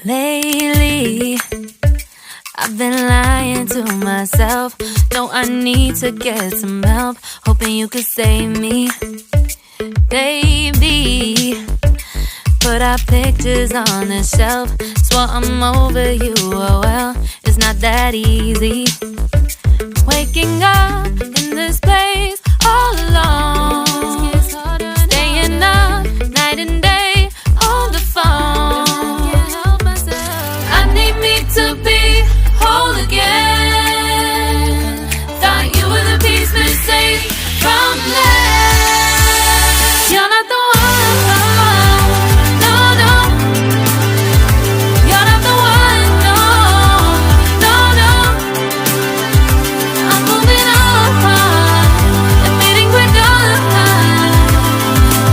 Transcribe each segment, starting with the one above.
Lately, I've been lying to myself. No, I need to get some help. Hoping you could save me, baby. Put our pictures on the shelf. Swore I'm over you, oh well, it's not that easy. Waking up in this place all alone, staying up night and day on the phone. I need me to be whole again. Thought you were the piece missing from last. You're not the one, no, no. You're not the one, no, no, no. I'm moving on, admitting we're done.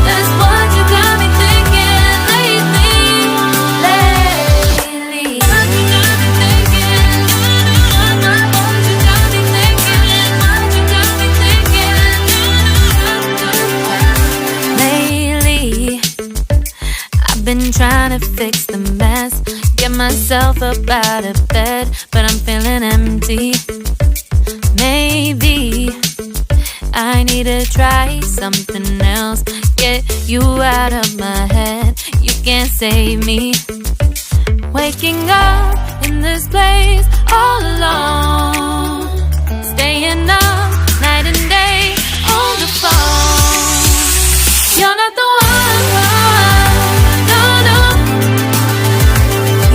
That's what you got me thinking lately. What you got me thinking? What you got me thinking? What you got me thinking? Lately, I've been trying to fix the mess, get myself up out of bed, but I'm feeling empty. Maybe I need to try something else, get you out of my head. You can't save me. Waking up in this place all alone, staying up night and day on the phone. You're not the one, no, no.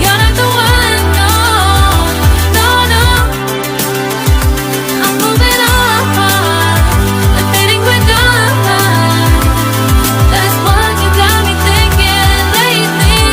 You're not the one, no, no, no. I'm moving on, admitting we're done. That's what you got me thinking lately.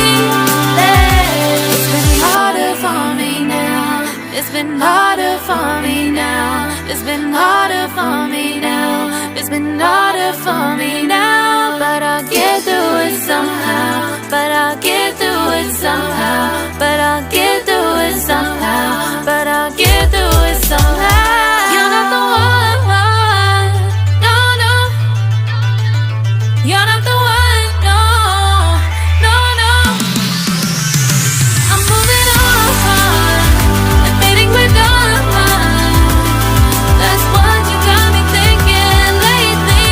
It's been harder for me now. It's been harder for me now. It's been harder for me now. It's been harder for me now. But I'll get through it somehow. But I'll get through it somehow. But I'll get through it somehow. But I'll get through it somehow. You're not the one, no, no. You're not the one, no, no, no. I'm moving on, admitting we're done. That's what you got me thinking lately.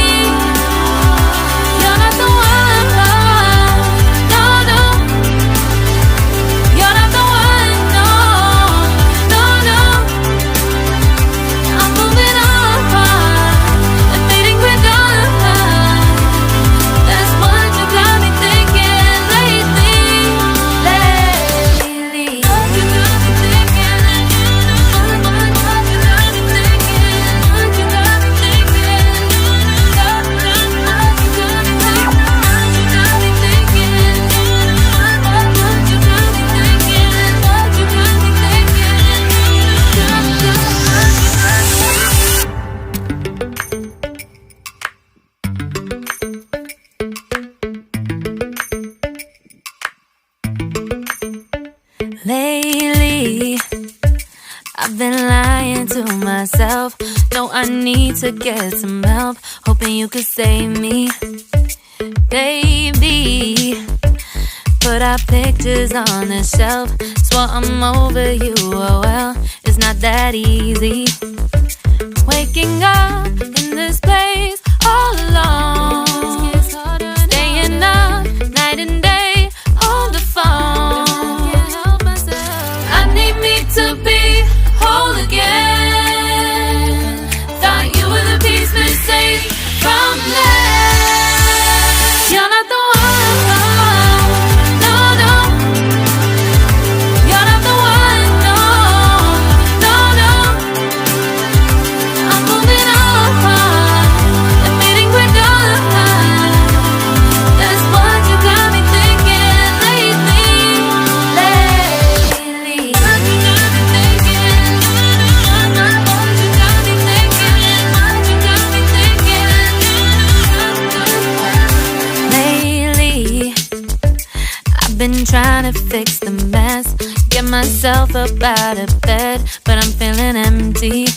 You're not the one, no, no. You're not the one, no, no, no. I'm moving on, admitting we're done. That's what you got me thinking lately. What you got me thinking? What you got me thinking? What you got me thinking? What you got me thinking? What you got me thinking? What you got me thinking? What you got me thinking? Lately, I've been lying to myself. No, I need to get some help. Hoping you could save me, baby. Put our pictures on the shelf. Swore I'm over you, oh well, it's not that easy. Waking up in this place all alone, staying up night and day on the phone. I need me to be whole again. Thought you were the piece missing from last. You're not the one, no, no. You're not the one, no, no, no. I'm moving on, admitting we're done. fix the mess, get myself up out of bed, but I'm feeling empty.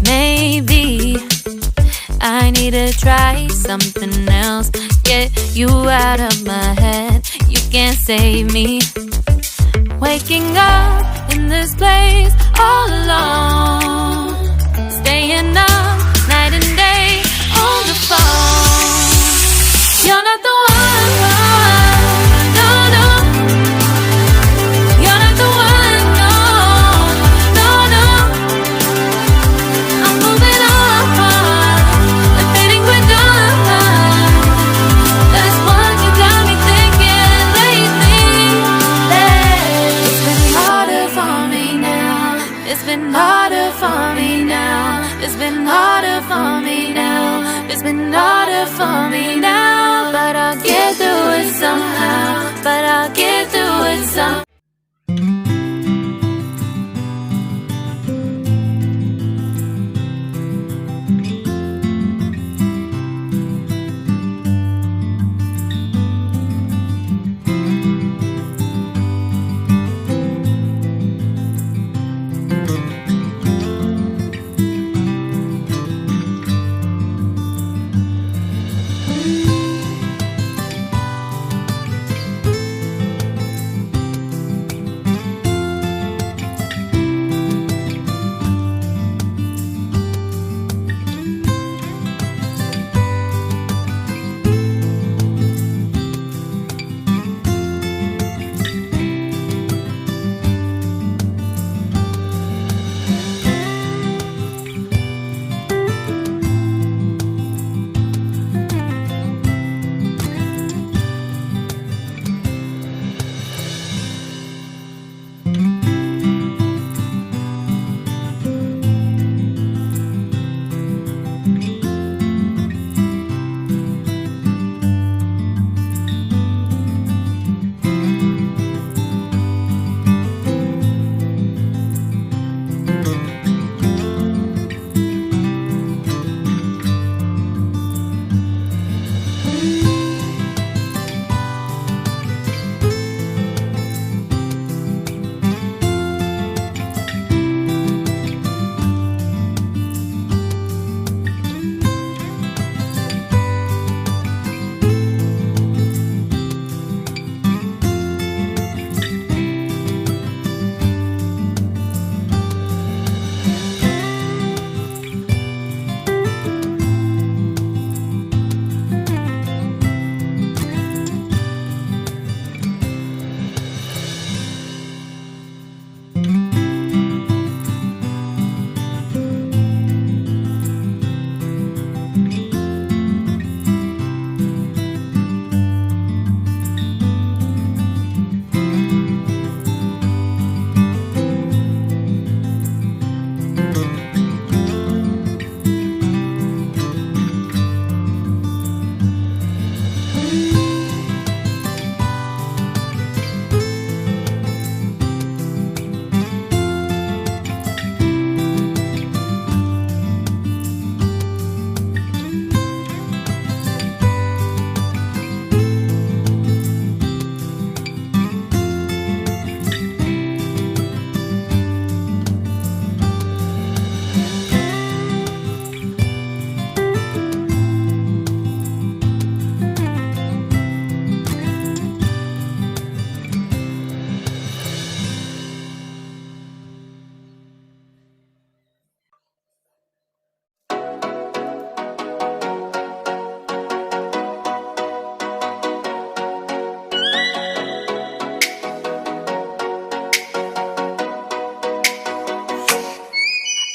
Maybe I need to try something else, get you out of my head. You can't save me. Waking up in this place all alone, staying up night and day on the phone. You're not the one, no, no. You're not the one, no, no, no. I'm moving on, and fading we're done. That's what you got me thinking lately. It's been harder for me now. It's been harder for me now. It's been harder for me now. It's been harder for me now. But I'll get through it somehow. But I'll get through it somehow.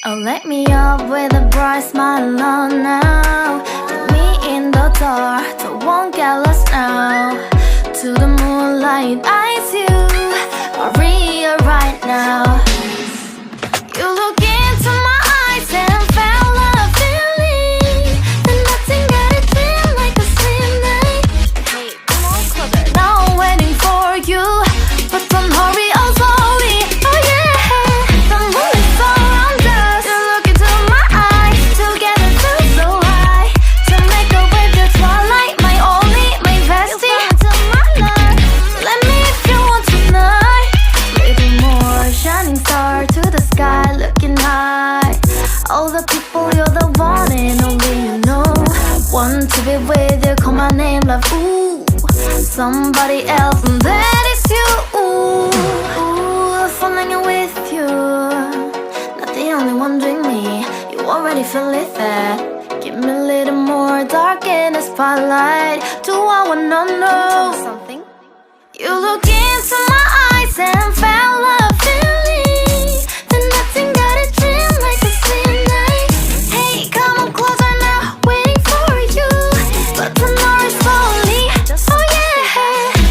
Oh, let me up with a bright smile on now. Put me in the dark, so won't get lost now. To the moonlight, eyes you, Maria right now. You look into my eyes and felt a feeling that nothing got it feel like a slim night. Hey, come on, closer. Now I'm waiting for you, but don't hurry, oh slowly. Oh yeah, the moon is around us. You look into my eyes, together feel so high. To make a with the twilight, my only, my bestie. Into my life, let me if you want naturally fair. Give me a little more dark in the spotlight. Do I wanna know something? You look into my eyes and felt a feeling. Then nothing got a dream like a slim night. Hey, come on closer now, waiting for you. But tomorrow is slowly. Oh yeah,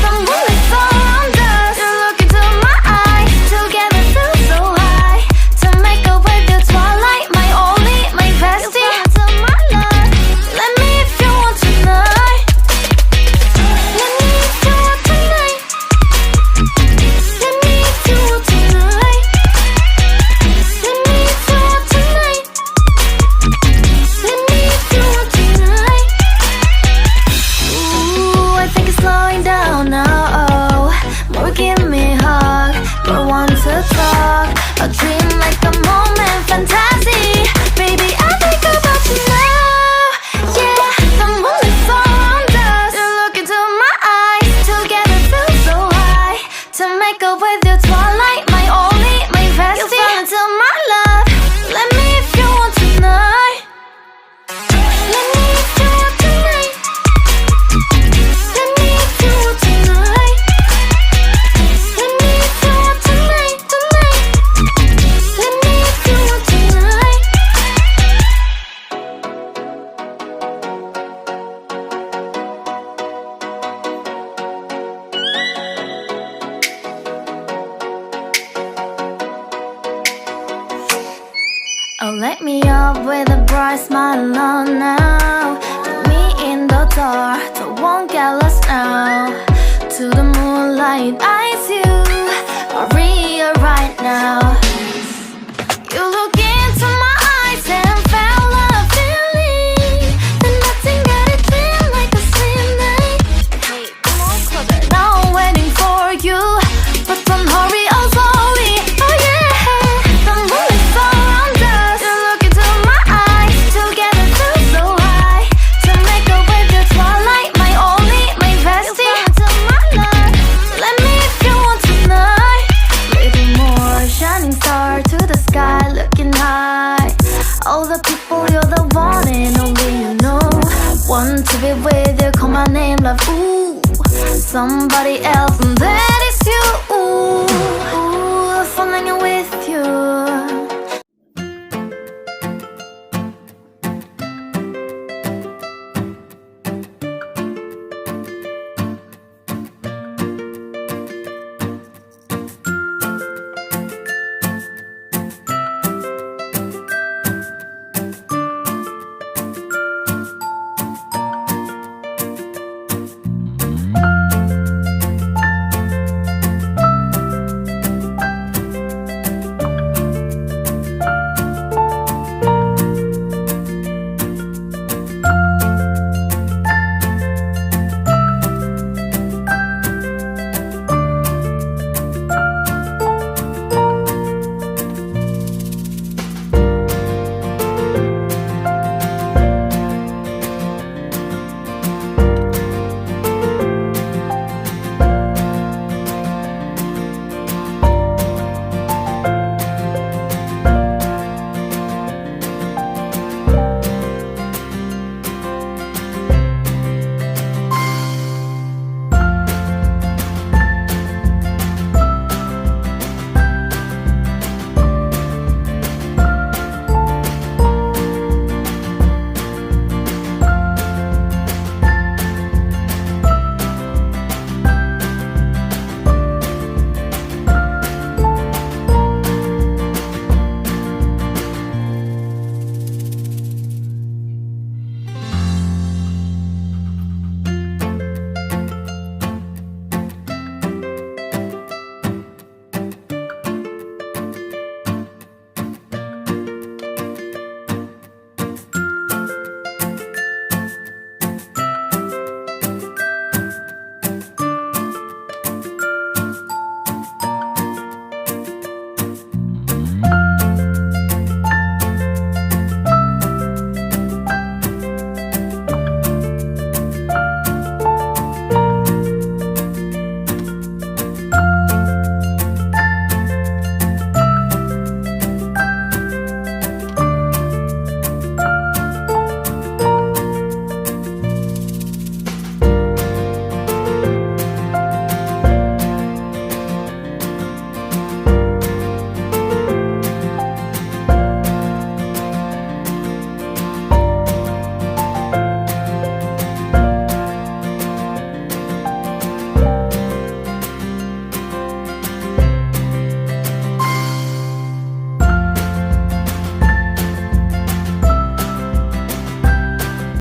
the moonlight's around us. You look into my eyes, together feel so high. To make up with the twilight, my only, my bestie. To my love, let me if you want tonight. Let me if you want tonight. Let me if you want tonight. Let me if you want tonight. Let me if you want tonight. Ooh, I think it's slowing down now. More give me a hug, more want to talk. A dream like a moment, fantasy. Baby, I think about you now. Yeah, the moonlight's around us. You look into my eyes, together feel so high. To make up with your twilight, my only, my bestie. You fell into my love. Let me if you want tonight. Let me if you want tonight. Let me if you want tonight. Let me if you want tonight, tonight. Let me if you want tonight. Oh, let me up with a bright smile on now. Put me in the dark, so won't get lost now. To the moonlight, eyes you are real right now. You look into my eyes and felt a feeling. Then nothing got a dream like a slim night. Hey, come on closer. Now I'm waiting for you, but don't hurry, oh slowly. Oh yeah, the moonlight's around us. You look into my eyes, together feel so high. To make up with your twilight, my only, my bestie. To my love, let me if you want tonight. Little more shining star to the sky, looking high. All the people, you're the one and only you know. Want to be with you, call my name, love. Ooh, somebody else, and then